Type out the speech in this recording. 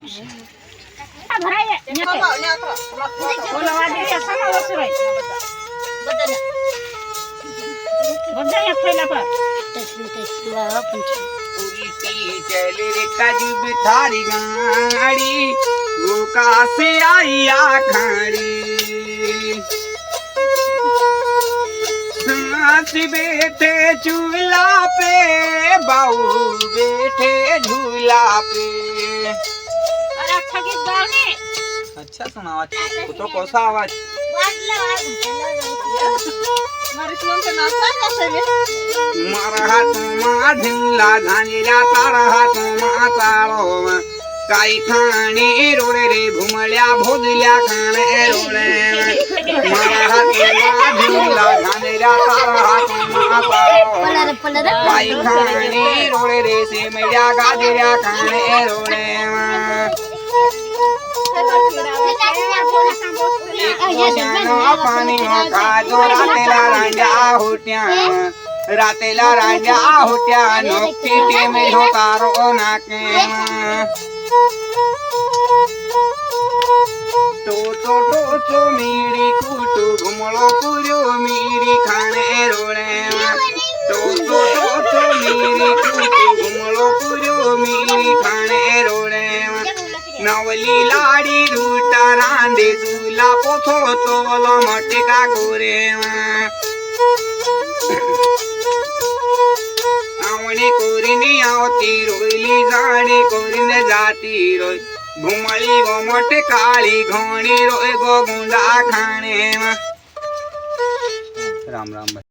આ ભરાય ને બોલો વાડી છે સાનો વસરાય બધા થેલા પર उल्टी चली रे कजब थारी गाड़ी वो कासे आई आखाड़ी सांस बैठे झूला पे बाऊ बैठे झूला पे। अरे अच्छा गीत गाओ ने अच्छा सुनावा तो कैसा आवाज मारा हाथ मा ढिंगला घानीरा तारा हाथ मा तारो काई खाणी रोडे रे भुमल्या भोजल्या खाणे रोडे मारा हाथ मा ढिंगला घानीरा तारा हाथ मा तारो काई खाणी रोडे रे सेमल्या गाजऱ्या खाणे रोडे पानी काजो रातेला रांजा होत्या नोकटी टेमे होतारो नाके टोचो मीरी कुटू घुमलो पुर्यो मीरी खाणे रोडे टोचो मीरी कुटू घुमलो पुर्यो मीरी खाणे रोडे नवली लाडी रूटा रांदे झूला पोथो तोलो मटका गोरे आवणे कोरीने आवती रोयली जाणे कोरीने जाती रोय घुमली गो मोटे काळी घोणी रोय गो गुंडा खाणे राम राम भाई।